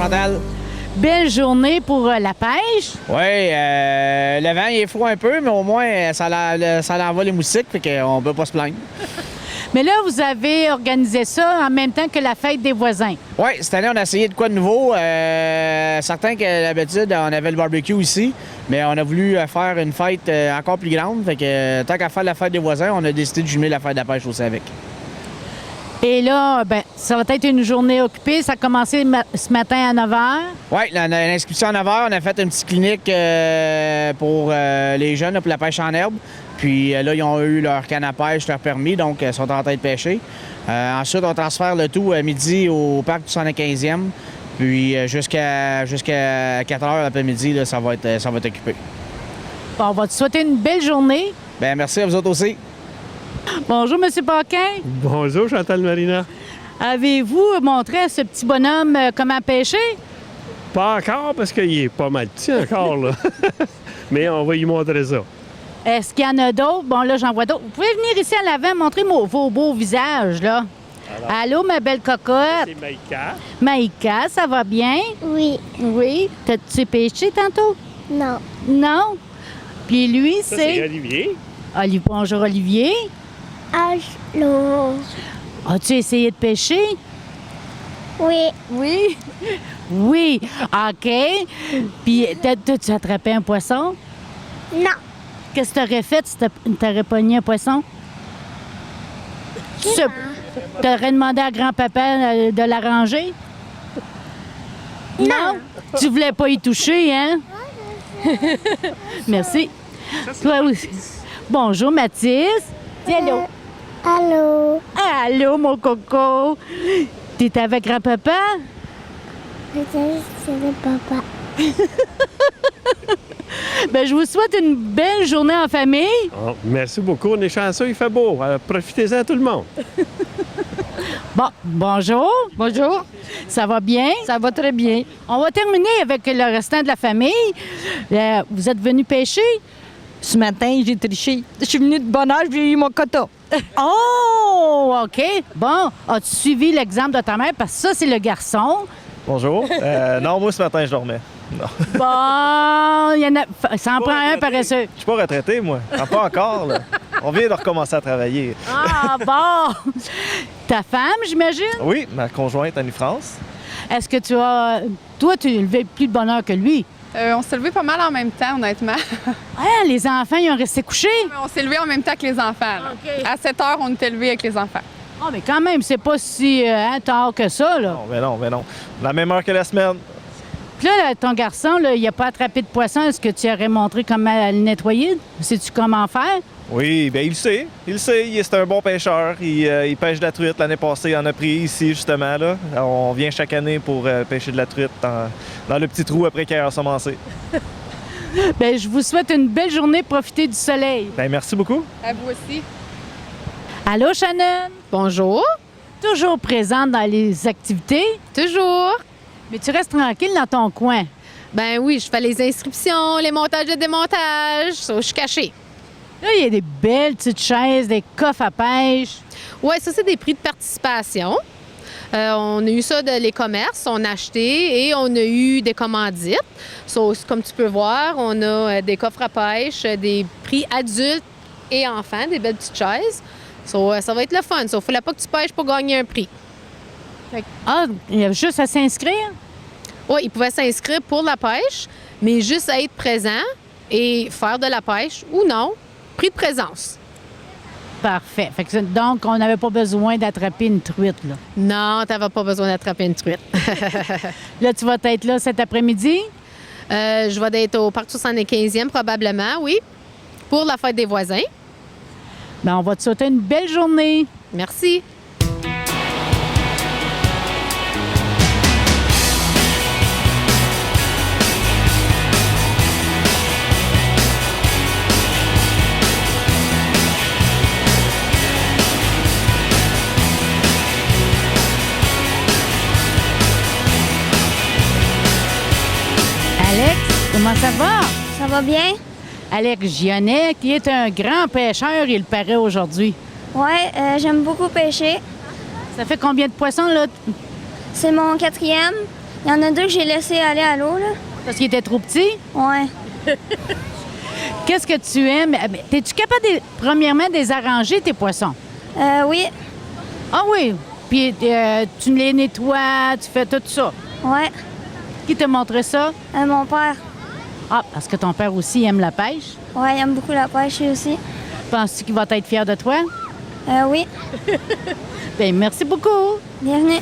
Chantal. Belle journée pour la pêche. Oui, le vent il est froid un peu, mais au moins ça l'envoie les moustiques, fait qu'on peut pas se plaindre. Mais là, vous avez organisé ça en même temps que la fête des voisins. Oui, cette année, on a essayé de quoi de nouveau. Certain que d'habitude, on avait le barbecue ici, mais on a voulu faire une fête encore plus grande. Fait que tant qu'à faire la fête des voisins, on a décidé de jumeler la fête de la pêche aussi avec. Et là, ben, ça va être une journée occupée. Ça a commencé ce matin à 9 h. Oui, l'inscription à 9 h, on a fait une petite clinique pour les jeunes, pour la pêche en herbe. Puis là, ils ont eu leur canne à pêche, leur permis, donc ils sont en train de pêcher. Ensuite, on transfère le tout à midi au parc du 115e. Puis jusqu'à 4 h l'après-midi, là, ça va être occupé. Bon, on va te souhaiter une belle journée. Bien, merci à vous autres aussi. Bonjour, M. Paquin. Bonjour, Chantal Marina. Avez-vous montré à ce petit bonhomme comment pêcher? Pas encore, parce qu'il est pas mal petit encore, là. Mais on va lui montrer ça. Est-ce qu'il y en a d'autres? Bon, là, j'en vois d'autres. Vous pouvez venir ici à l'avant, montrer vos beaux visages, là. Alors, allô, ma belle cocotte? C'est Maïka. Maïka, ça va bien? Oui. Oui. T'as-tu pêché tantôt? Non. Non? Puis lui, Ça, c'est Olivier. Bonjour, Olivier. Allô. As-tu essayé de pêcher? Oui. Oui. Oui. OK. Puis, t'as-tu attrapé un poisson? Non. Qu'est-ce que t'aurais fait si t'aurais pogné un poisson? T'aurais demandé à grand-papa de l'arranger? Non. Tu voulais pas y toucher, hein? Merci. Toi aussi. Bonjour, Mathis. Dis allô. Allô. Allô, mon coco. T'es avec grand-papa? C'est le papa. Ben, je vous souhaite une belle journée en famille. Oh, merci beaucoup. On est chanceux, il fait beau. Profitez-en, tout le monde. Bon, bonjour. Bonjour. Ça va bien? Ça va très bien. On va terminer avec le restant de la famille. Vous êtes venus pêcher? Ce matin, j'ai triché. Je suis venue de bonne heure, j'ai eu mon quota. Oh, OK. Bon, as-tu suivi l'exemple de ta mère? Parce que ça, c'est le garçon. Bonjour. Non, moi, ce matin, je dormais. Non. Bon, il y en a... Ça en prend un paresseux. Je suis pas retraité, moi. Pas encore, là. On vient de recommencer à travailler. Ah, bon! Ta femme, j'imagine? Oui, ma conjointe, Annie-France. Est-ce que tu as... Toi, tu levais plus de bonne heure que lui. On s'est levé pas mal en même temps, honnêtement. Ah, les enfants, ils ont resté couchés? On s'est levé en même temps que les enfants. Là. OK. À 7 heures, on était levés avec les enfants. Ah, mais quand même, c'est pas si tard que ça, là. Non, mais non. La même heure que la semaine. Puis là, ton garçon, là, il a pas attrapé de poisson. Est-ce que tu aurais montré comment le nettoyer? Sais-tu comment faire? Oui, bien, il le sait. C'est un bon pêcheur. Il pêche de la truite. L'année passée, il en a pris ici, justement, là. On vient chaque année pour pêcher de la truite dans le petit trou après qu'il ait ensemencé. Bien, je vous souhaite une belle journée. Profitez du soleil. Bien, merci beaucoup. À vous aussi. Allô, Shannon? Bonjour. Toujours présente dans les activités, Toujours. mais tu restes tranquille dans ton coin. Ben oui, je fais les inscriptions, les montages et démontages. Ça, je suis cachée. Là, il y a des belles petites chaises, des coffres à pêche. Oui, ça, c'est des prix de participation. On a eu ça de les commerces, on a acheté et on a eu des commandites. So, comme tu peux voir, on a des coffres à pêche, des prix adultes et enfants, des belles petites chaises. So, ça va être le fun. Il ne fallait pas que tu pêches pour gagner un prix. Ah, il y a juste à s'inscrire? Oui, ils pouvaient s'inscrire pour la pêche, mais juste à être présent et faire de la pêche ou non, prix de présence. Parfait. Fait que, donc, on n'avait pas besoin d'attraper une truite, là. Non, tu n'avais pas besoin d'attraper une truite. Là, tu vas être là cet après-midi? Je vais être au parc 75e probablement, oui, pour la fête des voisins. Bien, on va te souhaiter une belle journée. Merci. Alex, comment ça va? Ça va bien? Alex Gionnet, qui est un grand pêcheur, il paraît aujourd'hui. Ouais, j'aime beaucoup pêcher. Ça fait combien de poissons, là? C'est mon 4e. Il y en a 2 que j'ai laissé aller à l'eau, là. Parce qu'il était trop petit? Ouais. Qu'est-ce que tu aimes? Es-tu capable, premièrement, de les arranger, tes poissons? Oui. Ah oui? Puis tu les nettoies, tu fais tout ça. Ouais. Qui t'a montré ça? Mon père. Ah, parce que ton père aussi aime la pêche. Ouais, il aime beaucoup la pêche, lui aussi. Penses-tu qu'il va être fier de toi? Oui. Bien, merci beaucoup. Bienvenue.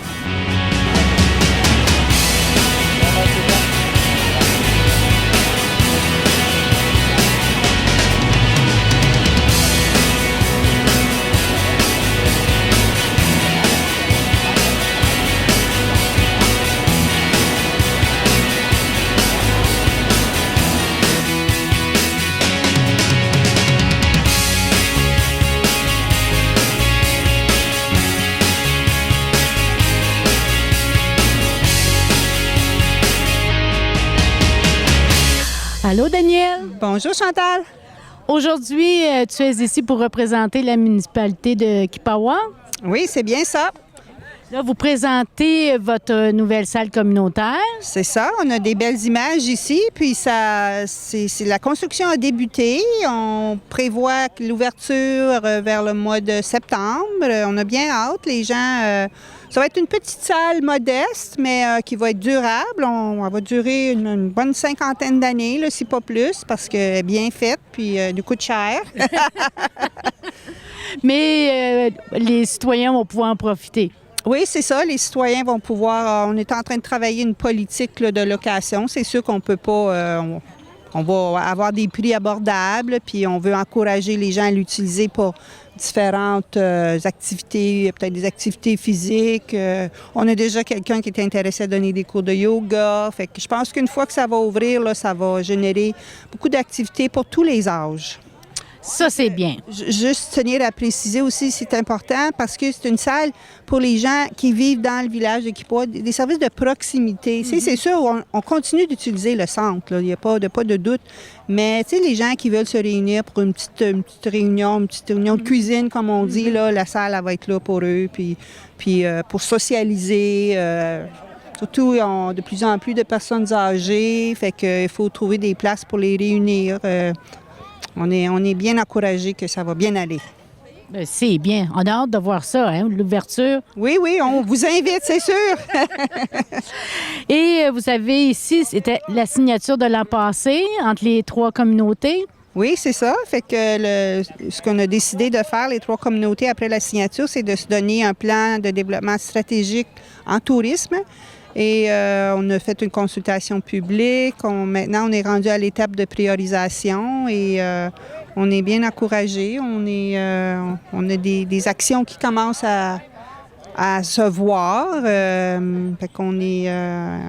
Allô, Daniel? Bonjour Chantal. Aujourd'hui, tu es ici pour représenter la municipalité de Kipawa. Oui, c'est bien ça. Là, vous présentez votre nouvelle salle communautaire. C'est ça. On a des belles images ici. Puis la construction a débuté. On prévoit l'ouverture vers le mois de septembre. On a bien hâte. Les gens. Ça va être une petite salle modeste, mais qui va être durable. Elle va durer une bonne 50aine d'années, là, si pas plus, parce qu'elle est bien faite, puis elle coûte cher. Mais les citoyens vont pouvoir en profiter. Oui, c'est ça. Les citoyens vont pouvoir... on est en train de travailler une politique là, de location. C'est sûr qu'on peut pas... on va avoir des prix abordables, puis on veut encourager les gens à l'utiliser pour différentes activités, peut-être des activités physiques. On a déjà quelqu'un qui est intéressé à donner des cours de yoga. Fait que je pense qu'une fois que ça va ouvrir, là, ça va générer beaucoup d'activités pour tous les âges. Ça, c'est bien. Juste tenir à préciser aussi, c'est important parce que c'est une salle pour les gens qui vivent dans le village de Kipawa, des services de proximité. C'est sûr, on continue d'utiliser le centre, là. Il n'y a pas de doute. Mais les gens qui veulent se réunir pour une petite réunion de cuisine, comme on dit, là, la salle elle va être là pour eux. Puis pour socialiser. Surtout, ils ont de plus en plus de personnes âgées. Fait qu'il faut trouver des places pour les réunir. On est bien encouragés que ça va bien aller. Bien, c'est bien. On a hâte de voir ça, hein, l'ouverture. Oui, on vous invite, c'est sûr. Et vous savez, ici, c'était la signature de l'an passé entre les 3 communautés. Oui, c'est ça. Fait que ce qu'on a décidé de faire, les 3 communautés, après la signature, c'est de se donner un plan de développement stratégique en tourisme. Et on a fait une consultation publique. Maintenant, on est rendu à l'étape de priorisation et on est bien encouragés. On a des actions qui commencent à se voir. Fait qu'on est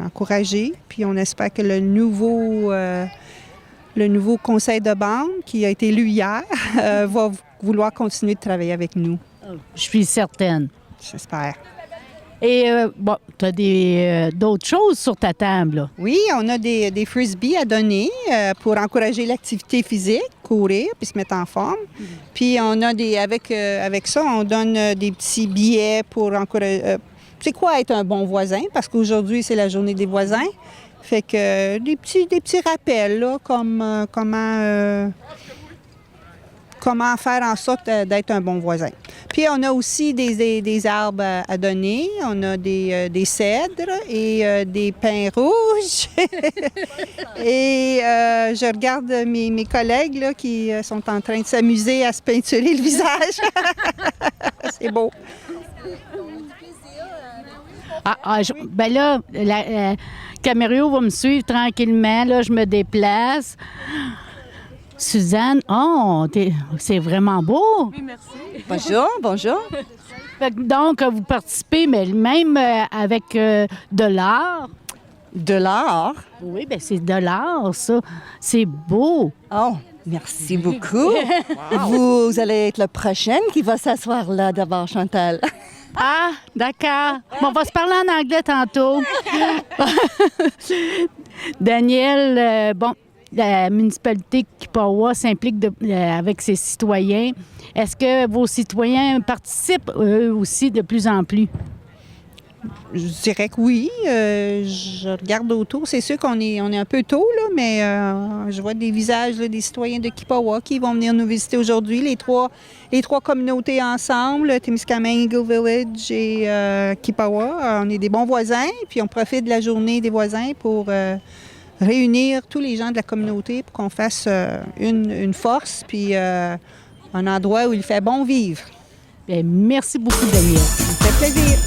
encouragés. Puis on espère que le nouveau conseil de bande, qui a été élu hier, va vouloir continuer de travailler avec nous. Je suis certaine. J'espère. Et tu as d'autres choses sur ta table, là. Oui, on a des frisbees à donner pour encourager l'activité physique, courir puis se mettre en forme. Puis on a avec ça, on donne des petits billets pour encourager... c'est quoi être un bon voisin? Parce qu'aujourd'hui, c'est la journée des voisins. Fait que des petits rappels, là, comme comment faire en sorte d'être un bon voisin. Puis on a aussi des arbres à donner. On a des cèdres et des pins rouges. Et je regarde mes collègues là, qui sont en train de s'amuser à se peinturer le visage. C'est beau. Ben là, Camério va me suivre tranquillement. Là, je me déplace. Suzanne, c'est vraiment beau. Oui, merci. Bonjour. Donc, vous participez, mais même avec de l'art. De l'art? Oui, bien, c'est de l'art, ça. C'est beau. Oh, merci beaucoup. Wow. Vous allez être la prochaine qui va s'asseoir là d'abord, Chantal. Ah, d'accord. Bon, on va se parler en anglais tantôt. Daniel, la municipalité de Kipawa s'implique avec ses citoyens. Est-ce que vos citoyens participent eux aussi de plus en plus? Je dirais que oui. Je regarde autour. C'est sûr qu'on est un peu tôt, là, mais je vois des visages là, des citoyens de Kipawa qui vont venir nous visiter aujourd'hui. Les trois communautés ensemble, Témiscamingue, Eagle Village et Kipawa. On est des bons voisins, puis on profite de la journée des voisins pour réunir tous les gens de la communauté pour qu'on fasse une force, puis un endroit où il fait bon vivre. Bien, merci beaucoup, Daniel. Ça fait plaisir.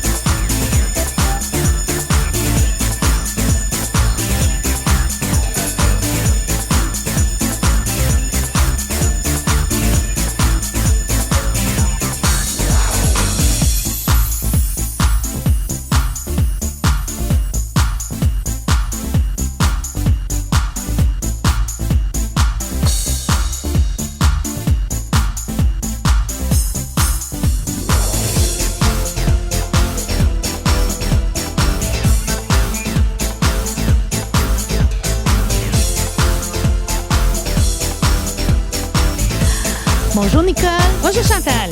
Bonjour, Nicole. Bonjour Chantal.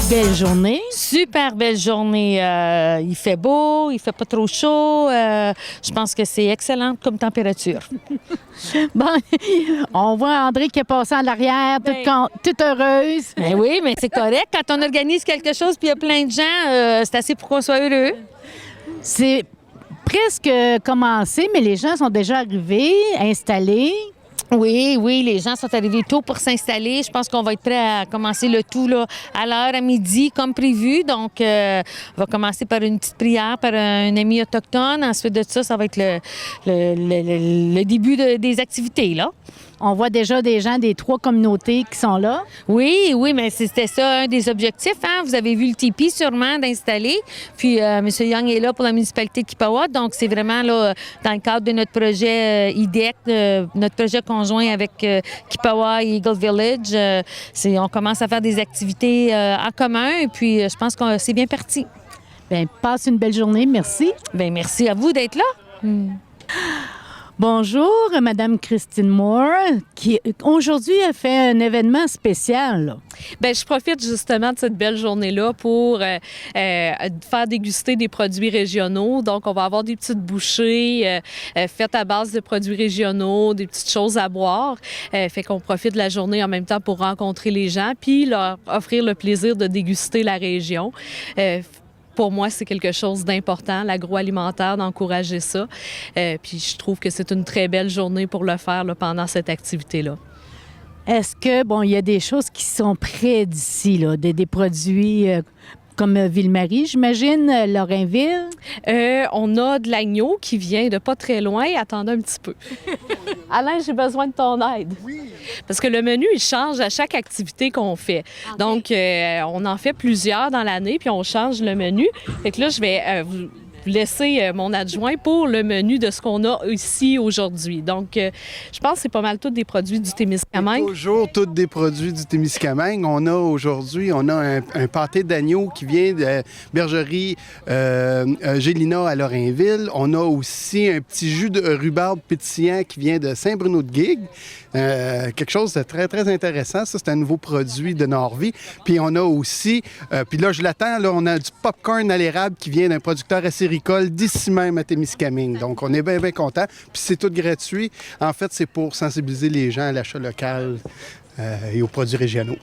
Belle journée. Super belle journée. Il fait beau, il fait pas trop chaud. Je pense que c'est excellent comme température. Bon, on voit André qui est passé en arrière, toute heureuse. Ben oui, mais c'est correct. Quand on organise quelque chose puis il y a plein de gens, c'est assez pour qu'on soit heureux. C'est presque commencé, mais les gens sont déjà arrivés, installés. Oui, les gens sont arrivés tôt pour s'installer. Je pense qu'on va être prêt à commencer le tout là, à l'heure, à midi, comme prévu. Donc, on va commencer par une petite prière par un ami autochtone. Ensuite de ça, ça va être le début des activités, là. On voit déjà des gens des 3 communautés qui sont là. Oui, mais c'était ça un des objectifs. Hein? Vous avez vu le tipi sûrement d'installer. Puis M. Young est là pour la municipalité de Kipawa. Donc, c'est vraiment là dans le cadre de notre projet IDEC, notre projet conjoint avec Kipawa et Eagle Village. On commence à faire des activités en commun. Et puis, je pense que c'est bien parti. Bien, passe une belle journée. Merci. Bien, merci à vous d'être là. Bonjour, Madame Christine Moore, qui aujourd'hui a fait un événement spécial. Là. Bien, je profite justement de cette belle journée-là pour faire déguster des produits régionaux. Donc, on va avoir des petites bouchées faites à base de produits régionaux, des petites choses à boire. Fait qu'on profite de la journée en même temps pour rencontrer les gens puis leur offrir le plaisir de déguster la région. Pour moi, c'est quelque chose d'important, l'agroalimentaire, d'encourager ça. Puis je trouve que c'est une très belle journée pour le faire là, pendant cette activité-là. Est-ce que, il y a des choses qui sont près d'ici, là, des produits comme Ville-Marie, j'imagine, Lorrainville? On a de l'agneau qui vient de pas très loin. Attendez un petit peu. Alain, j'ai besoin de ton aide. Oui. Parce que le menu, il change à chaque activité qu'on fait. Okay. Donc, on en fait plusieurs dans l'année, puis on change le menu. Fait que là, je vais vous laisser mon adjoint pour le menu de ce qu'on a ici aujourd'hui. Donc, je pense que c'est pas mal tous des produits du Témiscamingue. Toujours tous des produits du Témiscamingue. Aujourd'hui, on a un pâté d'agneau qui vient de bergerie Gélina à Lorrainville. On a aussi un petit jus de rhubarbe pétillant qui vient de Saint-Bruno-de-Guigue. Quelque chose de très, très intéressant. Ça, c'est un nouveau produit de Norvie. Puis on a aussi, puis là, je l'attends, là, on a du popcorn à l'érable qui vient d'un producteur acéricole d'ici même à Témiscamingue. Donc, on est bien, bien contents. Puis c'est tout gratuit. En fait, c'est pour sensibiliser les gens à l'achat local et aux produits régionaux.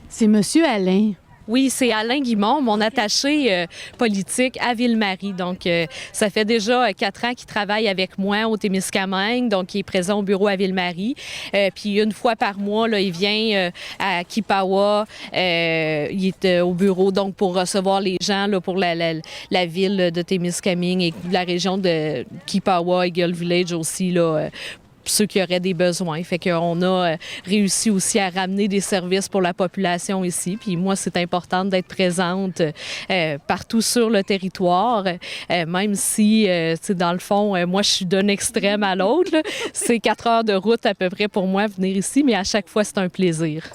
C'est Monsieur Alain. Oui, c'est Alain Guimond, mon attaché politique à Ville-Marie. Donc, ça fait déjà 4 ans qu'il travaille avec moi au Témiscamingue, donc il est présent au bureau à Ville-Marie. Puis une fois par mois, là, il vient à Kipawa, il est au bureau donc pour recevoir les gens là, pour la ville de Témiscamingue et la région de Kipawa, Eagle Village aussi, là, ceux qui auraient des besoins. Fait qu'on a réussi aussi à ramener des services pour la population ici. Puis moi, c'est important d'être présente partout sur le territoire, même si, dans le fond, moi, je suis d'un extrême à l'autre. C'est 4 heures de route à peu près pour moi venir ici, mais à chaque fois, c'est un plaisir.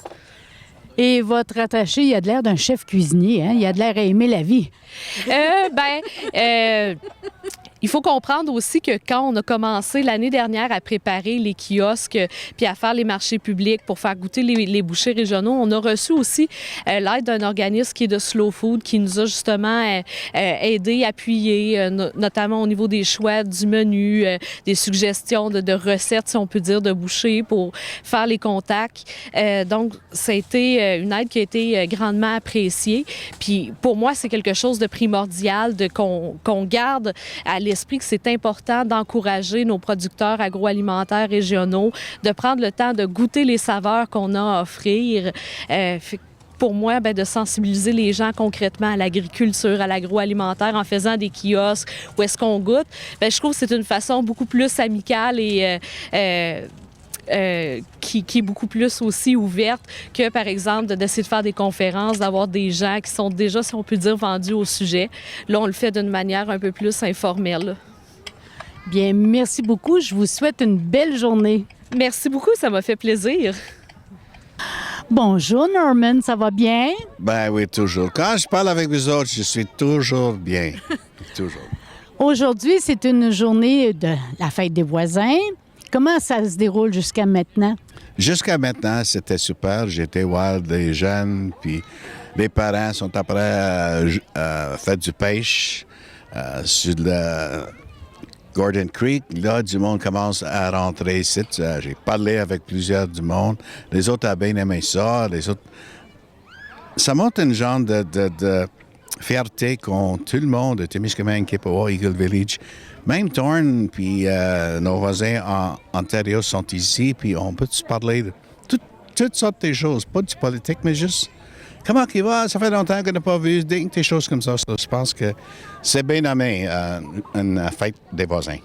Et votre attaché, il a de l'air d'un chef cuisinier, hein? Il a de l'air à aimer la vie. il faut comprendre aussi que quand on a commencé l'année dernière à préparer les kiosques puis à faire les marchés publics pour faire goûter les bouchers régionaux, on a reçu aussi l'aide d'un organisme qui est de Slow Food qui nous a justement aidé, appuyé, notamment au niveau des choix du menu, des suggestions de recettes, si on peut dire, de bouchers pour faire les contacts. Donc, ça a été une aide qui a été grandement appréciée. Puis, pour moi, c'est quelque chose de primordial qu'on garde à l'esprit que c'est important d'encourager nos producteurs agroalimentaires régionaux, de prendre le temps de goûter les saveurs qu'on a à offrir. Pour moi, de sensibiliser les gens concrètement à l'agriculture, à l'agroalimentaire en faisant des kiosques où est-ce qu'on goûte, je trouve que c'est une façon beaucoup plus amicale et qui est beaucoup plus aussi ouverte que, par exemple, d'essayer de faire des conférences, d'avoir des gens qui sont déjà, si on peut dire, vendus au sujet. Là, on le fait d'une manière un peu plus informelle. Bien, merci beaucoup. Je vous souhaite une belle journée. Merci beaucoup, ça m'a fait plaisir. Bonjour, Norman, ça va bien? Ben oui, toujours. Quand je parle avec vous autres, je suis toujours bien. Toujours. Aujourd'hui, c'est une journée de la fête des voisins. Comment ça se déroule jusqu'à maintenant? Jusqu'à maintenant, c'était super. J'étais voir des jeunes, puis les parents sont après à faire du pêche sur le Gordon Creek. Là, du monde commence à rentrer ici. J'ai parlé avec plusieurs du monde. Les autres ont bien aimé ça. Les autres... Ça montre une genre de fierté contre tout le monde de Témiscamingue, Kippawa, Eagle Village. Même Thorne, puis nos voisins en Ontario sont ici, puis on peut se parler de toutes sortes de choses. Pas du politique, mais juste comment il va? Ça fait longtemps qu'on n'a pas vu des choses comme ça. Je pense que c'est bien nommé une fête des voisins.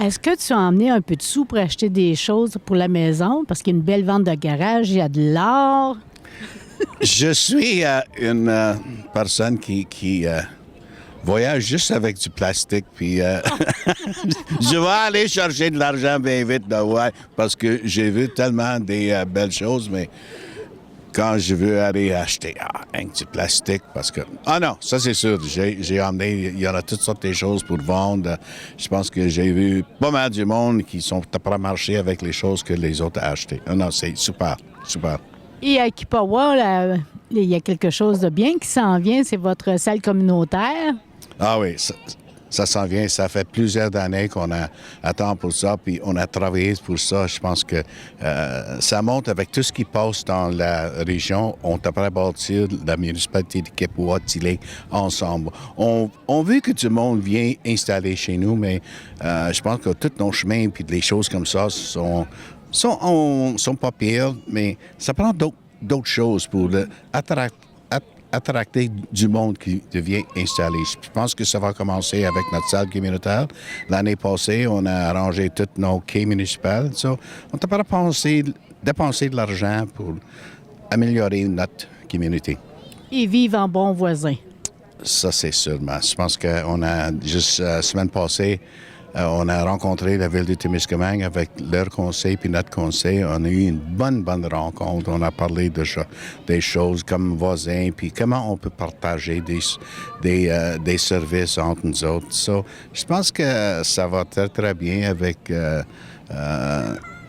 Est-ce que tu as emmené un peu de sous pour acheter des choses pour la maison? Parce qu'il y a une belle vente de garage, il y a de l'or. Je suis une personne qui voyage juste avec du plastique, puis je vais aller chercher de l'argent bien vite, parce que j'ai vu tellement des belles choses, mais quand je veux aller acheter du plastique, parce que... Ah non, ça c'est sûr, j'ai emmené, il y en a toutes sortes de choses pour vendre. Je pense que j'ai vu pas mal du monde qui sont après marcher avec les choses que les autres ont achetées. Non, c'est super, super. Et à Kippawa, là, il y a quelque chose de bien qui s'en vient, c'est votre salle communautaire. Ah oui, ça s'en vient. Ça fait plusieurs années qu'on attend pour ça, puis on a travaillé pour ça. Je pense que ça monte avec tout ce qui passe dans la région. On devrait bâtir la municipalité de Kippawa-Tilley ensemble. On veut que tout le monde vienne installer chez nous, mais je pense que tous nos chemins et les choses comme ça sont pas pires, mais ça prend d'autres choses pour attracter du monde qui devient installé. Je pense que ça va commencer avec notre salle communautaire. L'année passée, on a arrangé tous nos quais municipaux. On n'a pas dépenser de l'argent pour améliorer notre communauté. Et vivre en bons voisins. Ça, c'est sûrement. Je pense qu'on a, juste la semaine passée, on a rencontré la ville de Témiscamingue avec leur conseil puis notre conseil. On a eu une bonne rencontre. On a parlé des choses comme voisins puis comment on peut partager des services entre nous autres. Je pense que ça va très, très bien avec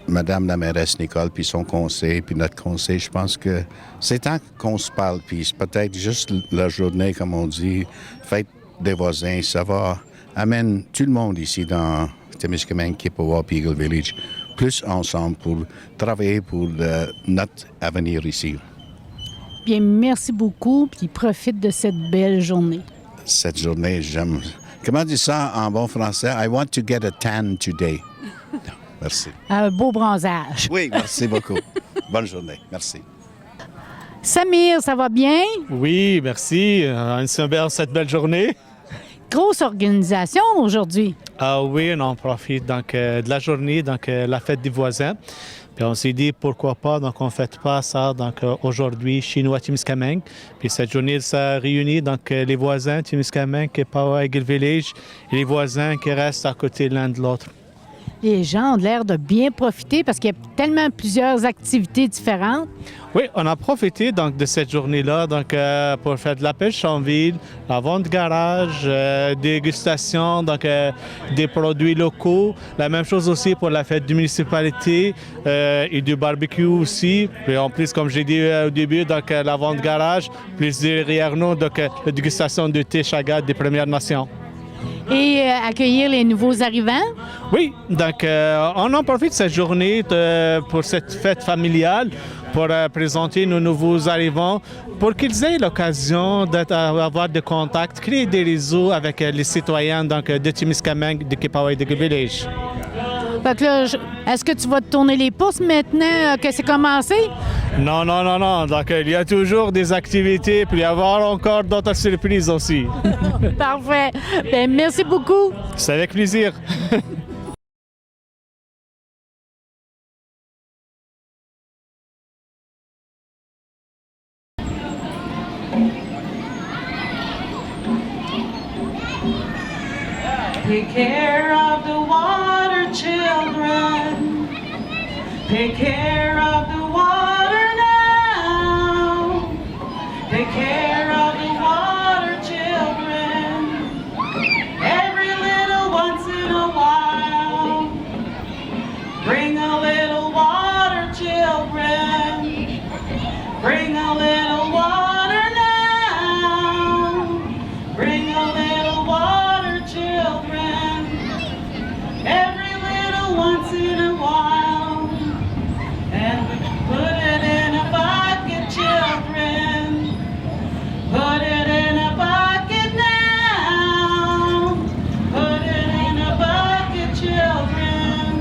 Madame la mairesse Nicole puis son conseil puis notre conseil. Je pense que c'est temps qu'on se parle. Puis c'est peut-être juste la journée, comme on dit, fête des voisins. Ça va amène tout le monde ici dans Témiscamingue, Kippawa, Eagle Village, plus ensemble pour travailler pour notre avenir ici. Bien, merci beaucoup, puis profite de cette belle journée. Cette journée, j'aime... Comment dire ça en bon français? I want to get a tan today. Merci. Un beau bronzage. Oui, merci beaucoup. Bonne journée. Merci. Samir, ça va bien? Oui, merci. Cette belle journée. Grosse organisation aujourd'hui. Ah oui, on profite de la journée, la fête des voisins. Puis on s'est dit pourquoi pas, on ne fait pas ça aujourd'hui chez nous à Témiscamingue. Puis cette journée, ça réunit les voisins Témiscamingue, Kippawa, Eagle Village et les voisins qui restent à côté l'un de l'autre. Les gens ont l'air de bien profiter parce qu'il y a tellement plusieurs activités différentes. Oui, on a profité donc de cette journée-là pour faire de la pêche en ville, la vente de garage, dégustation, des produits locaux. La même chose aussi pour la fête de municipalité et du barbecue aussi. Et en plus, comme j'ai dit au début, la vente de garage, plus derrière nous, la dégustation de thé chagat des Premières Nations. Et accueillir les nouveaux arrivants? Oui, on en profite de cette journée pour cette fête familiale pour présenter nos nouveaux arrivants, pour qu'ils aient l'occasion d'avoir des contacts, créer des réseaux avec les citoyens de Témiscamingue, de Kippawa et de Village. Fait que là, est-ce que tu vas te tourner les pouces maintenant que c'est commencé? Non. Donc, il y a toujours des activités, puis il y avoir encore d'autres surprises aussi. Parfait. Bien, merci beaucoup. C'est avec plaisir. Take care of the water, children. Take care of the water now. Take care of the water, children. Every little once in a while. Bring a little water, children. Bring a little water now. Bring a little water, children. Every little once in a while. And put it in a bucket, children. Put it in a bucket now. Put it in a bucket, children.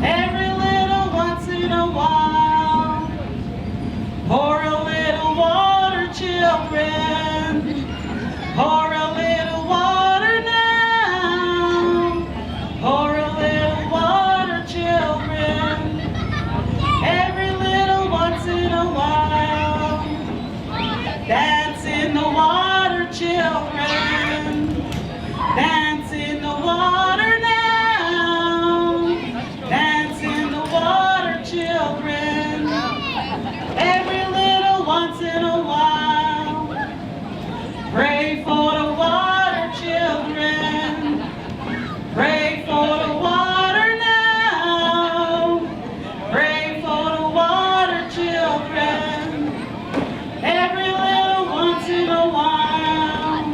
Every little once in a while. Pour a little water, children. Pour a little water now. Pour a little water, children. Every little once in a while. Dance in the water, children. Dance in the water now. Dance in the water, children. Every little once in a while. Pray for the water, children. Pray for the water now. Pray for the water, children. Every little once in a while.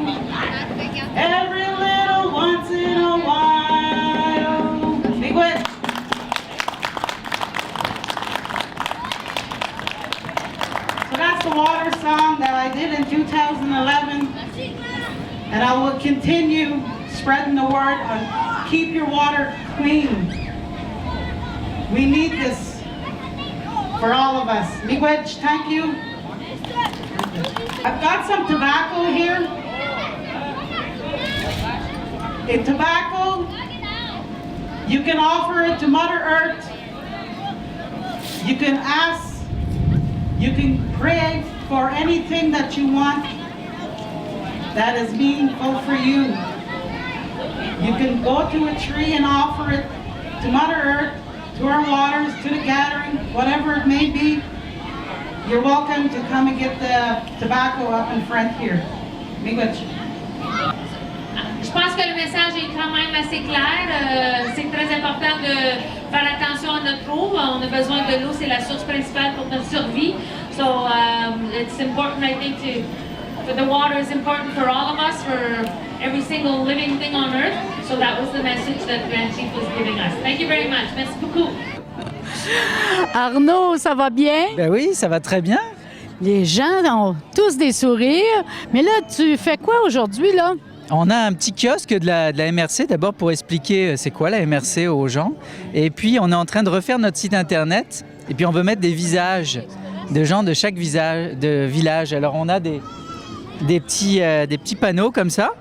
Every little once in a while. Big win. So that's the water song that I did in 2011. And I will continue spreading the word on keep your water clean. We need this for all of us. Miigwech, thank you. I've got some tobacco here. A tobacco, you can offer it to Mother Earth. You can ask, you can pray for anything that you want that is meaningful for you. You can go to a tree and offer it to Mother Earth, to our waters, to the gathering, whatever it may be. You're welcome to come and get the tobacco up in front here. Miigwech. Je pense que le message est quand même assez clair. C'est très important de faire attention à notre eau. On a besoin de l'eau, c'est la source principale pour notre survie. So it's important, I think, for the water is important for all of us, for every single living thing on earth. So that was the message that Grand Chief was giving us. Thank you very much. Merci beaucoup. Arnaud, ça va bien? Ben oui, ça va très bien. Les gens ont tous des sourires. Mais là, tu fais quoi aujourd'hui, là? On a un petit kiosque de la MRC, d'abord pour expliquer c'est quoi la MRC aux gens. Et puis, on est en train de refaire notre site Internet. Et puis, on veut mettre des visages de gens de chaque village. Alors, on a des petits panneaux comme ça.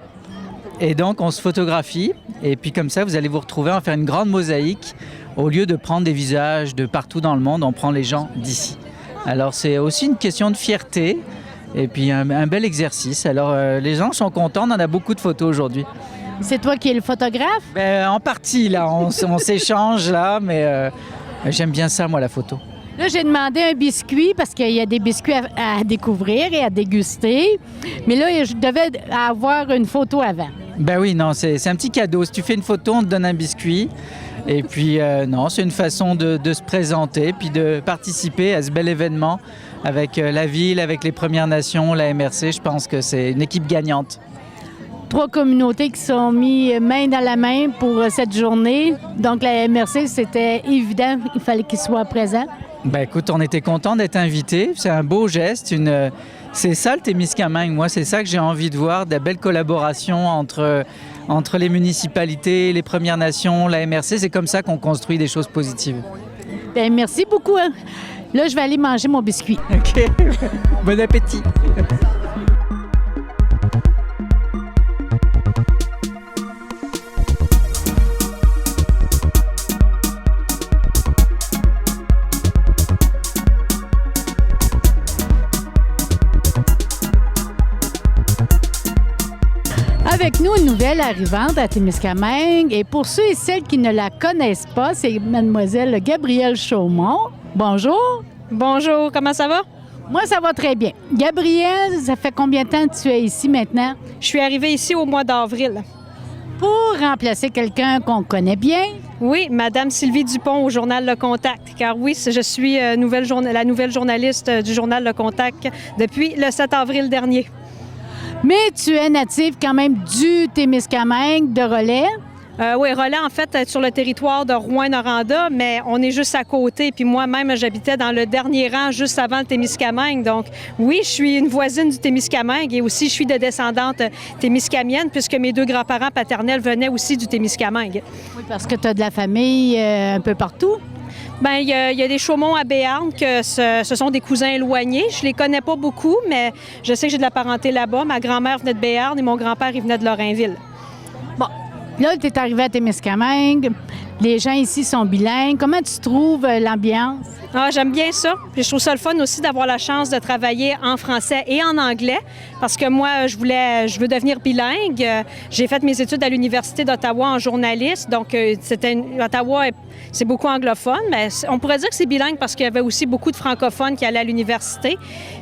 Et donc, on se photographie. Et puis, comme ça, vous allez vous retrouver, on va faire une grande mosaïque. Au lieu de prendre des visages de partout dans le monde, on prend les gens d'ici. Alors, c'est aussi une question de fierté. Et puis, un bel exercice. Alors, les gens sont contents. On en a beaucoup de photos aujourd'hui. C'est toi qui es le photographe? Ben, en partie, là. On s'échange, là, mais j'aime bien ça, moi, la photo. Là, j'ai demandé un biscuit parce qu'il y a des biscuits à découvrir et à déguster. Mais là, je devais avoir une photo avant. Ben oui, non, c'est un petit cadeau. Si tu fais une photo, on te donne un biscuit. Et puis, non, c'est une façon de se présenter puis de participer à ce bel événement avec la ville, avec les Premières Nations, la MRC. Je pense que c'est une équipe gagnante. 3 communautés qui sont mis main dans la main pour cette journée. Donc, la MRC, c'était évident, il fallait qu'ils soient présents. Ben écoute, on était contents d'être invités. C'est un beau geste. C'est ça le Témiscamingue. Moi, c'est ça que j'ai envie de voir, de belles collaborations entre les municipalités, les Premières Nations, la MRC. C'est comme ça qu'on construit des choses positives. Bien, merci beaucoup. Là, je vais aller manger mon biscuit. OK. Bon appétit. Avec nous, une nouvelle arrivante à Témiscamingue. Et pour ceux et celles qui ne la connaissent pas, c'est mademoiselle Gabrielle Chaumont. Bonjour. Bonjour, comment ça va? Moi, ça va très bien. Gabrielle, ça fait combien de temps que tu es ici maintenant? Je suis arrivée ici au mois d'avril. Pour remplacer quelqu'un qu'on connaît bien? Oui, Madame Sylvie Dupont au journal Le Contact. Car oui, je suis la nouvelle journaliste du journal Le Contact depuis le 7 avril dernier. Mais tu es native quand même du Témiscamingue, de Relais. Oui, Relais, en fait, sur le territoire de Rouyn-Noranda, mais on est juste à côté. Puis moi-même, j'habitais dans le dernier rang, juste avant le Témiscamingue. Donc, oui, je suis une voisine du Témiscamingue et aussi, je suis de descendante témiscamienne, puisque mes 2 grands-parents paternels venaient aussi du Témiscamingue. Oui, parce que tu as de la famille un peu partout. Bien, il y a des Chaumont à Béarn que ce sont des cousins éloignés. Je les connais pas beaucoup, mais je sais que j'ai de la parenté là-bas. Ma grand-mère venait de Béarn et mon grand-père, il venait de Lorrainville. Bon, là, tu es arrivé à Témiscamingue. Les gens ici sont bilingues. Comment tu trouves l'ambiance? Ah, j'aime bien ça. Puis je trouve ça le fun aussi d'avoir la chance de travailler en français et en anglais parce que moi, je veux devenir bilingue. J'ai fait mes études à l'Université d'Ottawa en journaliste. Donc, Ottawa, c'est beaucoup anglophone, mais on pourrait dire que c'est bilingue parce qu'il y avait aussi beaucoup de francophones qui allaient à l'université.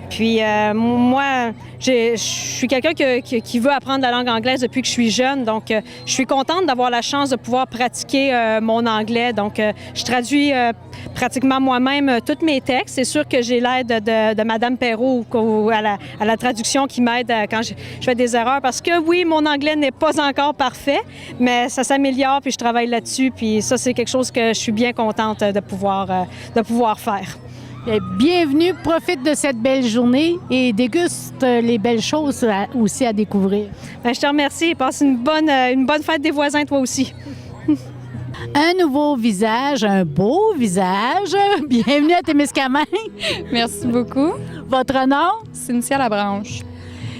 Puis moi, je suis quelqu'un qui veut apprendre la langue anglaise depuis que je suis jeune. Donc, je suis contente d'avoir la chance de pouvoir pratiquer mon anglais. Donc, je traduis pratiquement moi-même tous mes textes. C'est sûr que j'ai l'aide de Mme Perrault à la traduction qui m'aide quand je fais des erreurs. Parce que oui, mon anglais n'est pas encore parfait, mais ça s'améliore puis je travaille là-dessus. Puis ça, c'est quelque chose que je suis bien contente de pouvoir faire. Bienvenue, profite de cette belle journée et déguste les belles choses aussi à découvrir. Bien, je te remercie et passe une bonne fête des voisins, toi aussi. Un nouveau visage, un beau visage. Bienvenue à Témiscamingue. Merci beaucoup. Votre nom? Cynthia Labranche.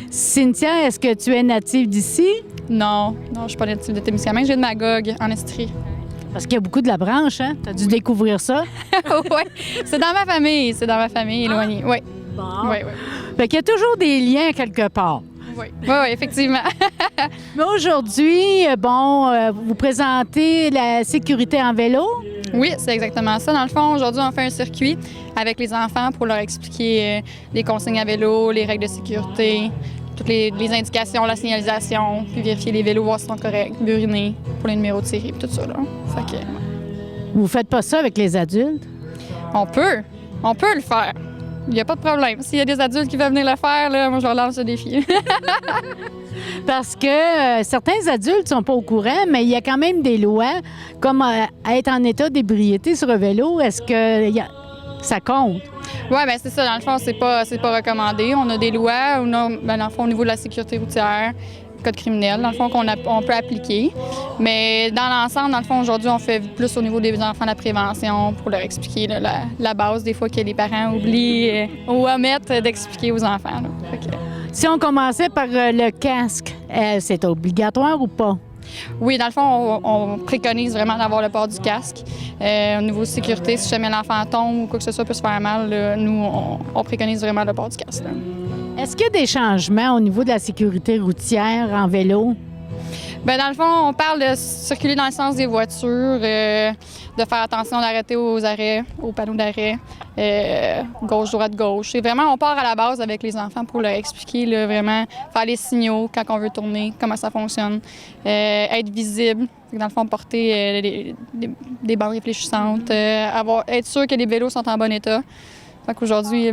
Cynthia, est-ce que tu es native d'ici? Non, je ne suis pas native de Témiscamingue. Je viens de Magog, en Estrie. Parce qu'il y a beaucoup de Labranche, hein? Tu as dû découvrir ça? Oui, c'est dans ma famille éloignée. Oui. Bon. Oui. Fait qu'il y a toujours des liens quelque part. Oui, effectivement. Mais aujourd'hui, vous présentez la sécurité en vélo? Oui, c'est exactement ça. Dans le fond, aujourd'hui, on fait un circuit avec les enfants pour leur expliquer les consignes à vélo, les règles de sécurité, toutes les indications, la signalisation, puis vérifier les vélos, voir s'ils sont corrects, buriner pour les numéros de série, tout ça. Là. Fait que... Vous faites pas ça avec les adultes? On peut le faire. Il n'y a pas de problème. S'il y a des adultes qui veulent venir le faire, là, moi, je leur lance ce défi. Parce que certains adultes ne sont pas au courant, mais il y a quand même des lois, comme être en état d'ébriété sur un vélo. Est-ce que ça compte? Oui, bien c'est ça. Dans le fond, c'est pas recommandé. On a des lois, dans le fond, au niveau de la sécurité routière, code criminel, dans le fond, qu'on peut appliquer. Mais dans l'ensemble, dans le fond, aujourd'hui, on fait plus au niveau des enfants la prévention pour leur expliquer là, la base, des fois, que les parents oublient ou omettent d'expliquer aux enfants. Si on commençait par le casque, c'est obligatoire ou pas? Oui, dans le fond, on préconise vraiment d'avoir le port du casque. Au niveau de sécurité, si jamais l'enfant tombe ou quoi que ce soit peut se faire mal, là, nous, on préconise vraiment le port du casque. Là. Est-ce qu'il y a des changements au niveau de la sécurité routière en vélo? Bien, dans le fond, on parle de circuler dans le sens des voitures, de faire attention d'arrêter aux arrêts, aux panneaux d'arrêt, gauche, droite, gauche. C'est vraiment, on part à la base avec les enfants pour leur expliquer, là, vraiment, faire les signaux quand on veut tourner, comment ça fonctionne, être visible. Dans le fond, porter des bandes réfléchissantes, être sûr que les vélos sont en bon état. Fait qu'aujourd'hui,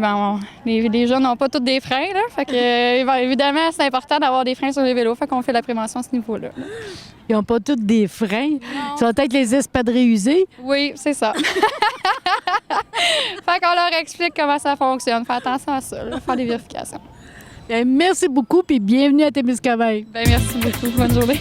les jeunes n'ont pas tous des freins, là. Fait que, évidemment, c'est important d'avoir des freins sur les vélos. Fait qu'on fait la prévention à ce niveau-là. Ils n'ont pas tous des freins. Ça va être les espadrilles usés. Oui, c'est ça. Fait qu'on leur explique comment ça fonctionne. Faire attention à ça, là, faire des vérifications. Bien, merci beaucoup, puis bienvenue à Témiscamingue. Bien, merci beaucoup. Bonne journée.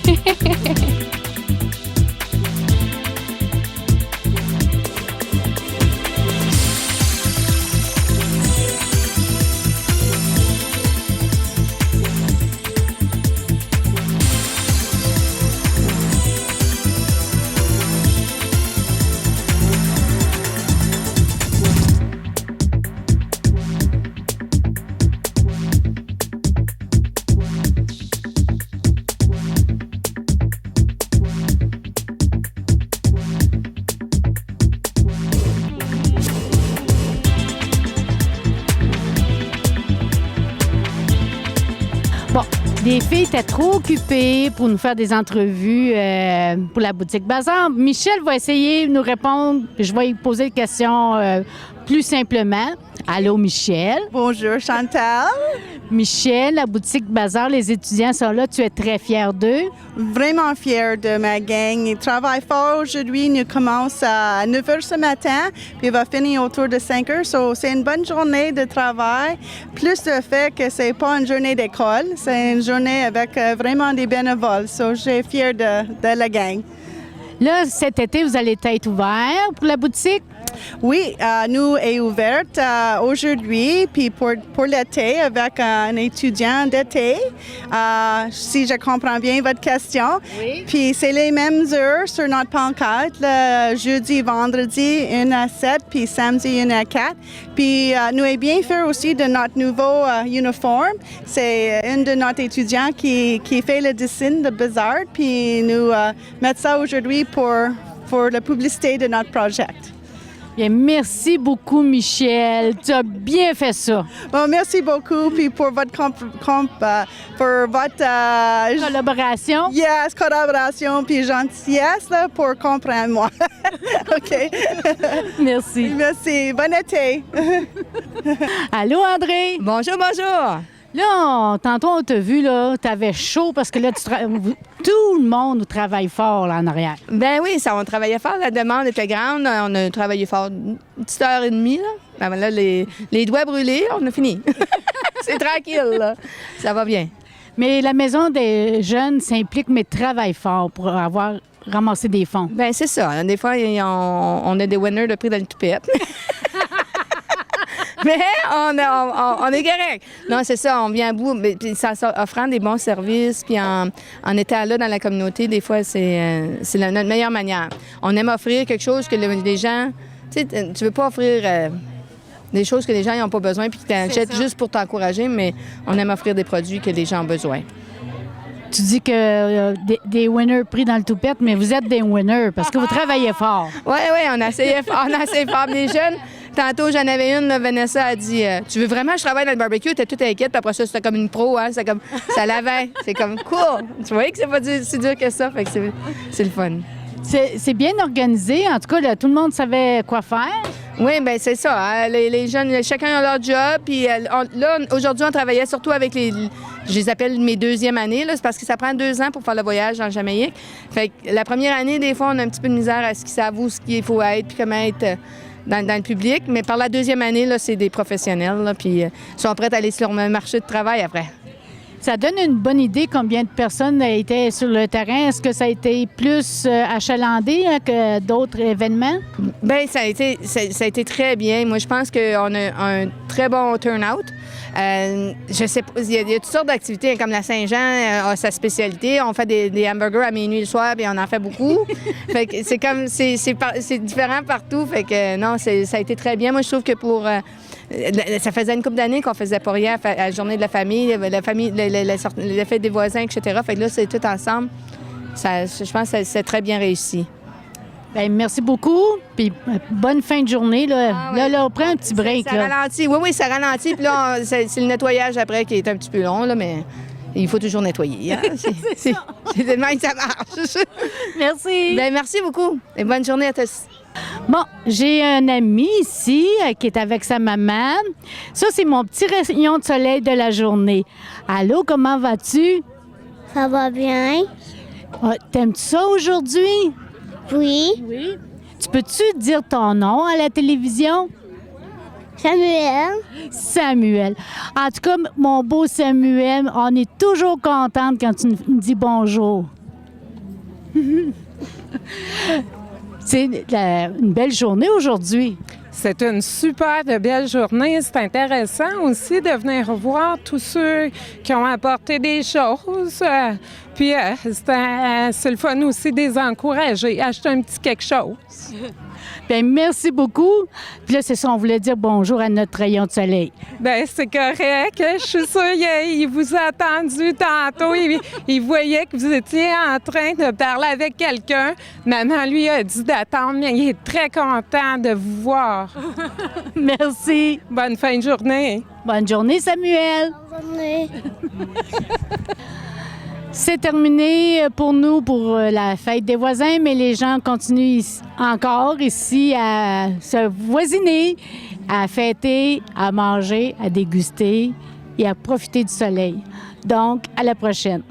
Bon, les filles étaient trop occupées pour nous faire des entrevues pour la boutique Bazar. Michel va essayer de nous répondre. Je vais lui poser des questions plus simplement. Allô, Michel. Bonjour, Chantal. Michel, la boutique Bazar, les étudiants sont là. Tu es très fière d'eux? Vraiment fière de ma gang. Ils travaillent fort aujourd'hui. Nous commençons à 9 h ce matin, puis on va finir autour de 5 h. So, c'est une bonne journée de travail. Plus le fait que c'est pas une journée d'école, c'est une journée avec vraiment des bénévoles. So, je suis fière de la gang. Là, cet été, vous allez être ouvert pour la boutique? Oui, nous est ouverte aujourd'hui, puis pour l'été avec un étudiant d'été, si je comprends bien votre question. Oui. Puis c'est les mêmes heures sur notre pancarte, le jeudi, vendredi, 1 à 7, puis samedi, 1 à 4. Puis nous est bien fait aussi de notre nouveau uniforme. C'est un de notre étudiants qui fait le dessin de Bazar, puis nous mettons ça aujourd'hui pour la publicité de notre projet. Bien, merci beaucoup, Michel. Tu as bien fait ça. Bon, merci beaucoup puis pour votre collaboration. Yes, collaboration puis gentillesse là, pour comprendre moi. OK. Merci. Merci. Bon été. Allô, André? Bonjour, bonjour. Là, tantôt, on t'a vu, là, t'avais chaud parce que là, tout le monde travaille fort, là, en arrière. Ben oui, ça, on travaillait fort. La demande était grande. On a travaillé fort une petite heure et demie, là. Ben là, les doigts brûlés, on a fini. C'est tranquille, là. Ça va bien. Mais la Maison des jeunes s'implique, mais travaille fort pour avoir ramassé des fonds. Ben c'est ça. Des fois, on a des winners de prix dans le toupette. Mais on est correct. Non, c'est ça, on vient à bout. Puis ça offrant des bons services, puis en étant là dans la communauté, des fois, c'est notre meilleure manière. On aime offrir quelque chose que les gens... Tu sais, tu veux pas offrir des choses que les gens n'ont pas besoin puis qu'ils t'achètent juste pour t'encourager, mais on aime offrir des produits que les gens ont besoin. Tu dis que des winners pris dans le toupette, mais vous êtes des winners parce que vous travaillez fort. Oui, on a essayé fort. Les jeunes... Tantôt, j'en avais une, là, Vanessa a dit tu veux vraiment que je travaille dans le barbecue? T'es toute inquiète, puis après ça, c'était comme une pro, hein? C'est comme ça lavait. C'est comme cool. Tu vois que c'est pas si dur que ça, fait que c'est le fun. C'est bien organisé. En tout cas, là, tout le monde savait quoi faire. Oui, bien, c'est ça. Hein? Les jeunes, chacun a leur job. Puis là, aujourd'hui, on travaillait surtout avec je les appelle mes deuxièmes années, là. C'est parce que ça prend 2 ans pour faire le voyage en Jamaïque. Fait que la première année, des fois, on a un petit peu de misère à ce qu'ils savent où il faut être, puis comment être dans le public. Mais par la deuxième année, là, c'est des professionnels, là, puis ils sont prêts à aller sur le marché de travail après. Ça donne une bonne idée combien de personnes étaient sur le terrain. Est-ce que ça a été plus achalandé que d'autres événements? Bien, ça a été très bien. Moi, je pense qu'on a un très bon turnout. Je sais pas, il y a toutes sortes d'activités, comme la Saint-Jean a sa spécialité. On fait des hamburgers à minuit le soir, puis on en fait beaucoup. Fait que c'est différent partout. Fait que non, ça a été très bien. Moi, je trouve que ça faisait une couple d'années qu'on faisait pas rien à la journée de la famille, la fête des voisins, etc. Fait que là, c'est tout ensemble. je pense que c'est très bien réussi. Bien, merci beaucoup. Puis bonne fin de journée. Là, on prend un petit break. Ça ralentit. Oui, ça ralentit. Puis là, c'est le nettoyage après qui est un petit peu long, là, mais il faut toujours nettoyer. Hein? C'est tellement que ça marche. Merci. Bien, merci beaucoup. Et bonne journée à tous. Bon, j'ai un ami ici qui est avec sa maman. Ça, c'est mon petit rayon de soleil de la journée. Allô, comment vas-tu? Ça va bien. T'aimes-tu ça aujourd'hui? Oui. Oui. Tu peux-tu dire ton nom à la télévision? Samuel. Samuel. En tout cas, mon beau Samuel, on est toujours contente quand tu nous dis bonjour. C'est une belle journée aujourd'hui. C'est une super belle journée. C'est intéressant aussi de venir voir tous ceux qui ont apporté des choses. Puis c'est le fun aussi de les encourager, acheter un petit quelque chose. Bien, merci beaucoup. Puis là, c'est ça, on voulait dire bonjour à notre rayon de soleil. Bien, c'est correct. Je suis sûre qu'il vous a attendu tantôt. Il voyait que vous étiez en train de parler avec quelqu'un. Maman lui a dit d'attendre, mais il est très content de vous voir. Merci. Bonne fin de journée. Bonne journée, Samuel. Bonne journée. C'est terminé pour nous pour la fête des voisins, mais les gens continuent encore ici à se voisiner, à fêter, à manger, à déguster et à profiter du soleil. Donc, à la prochaine.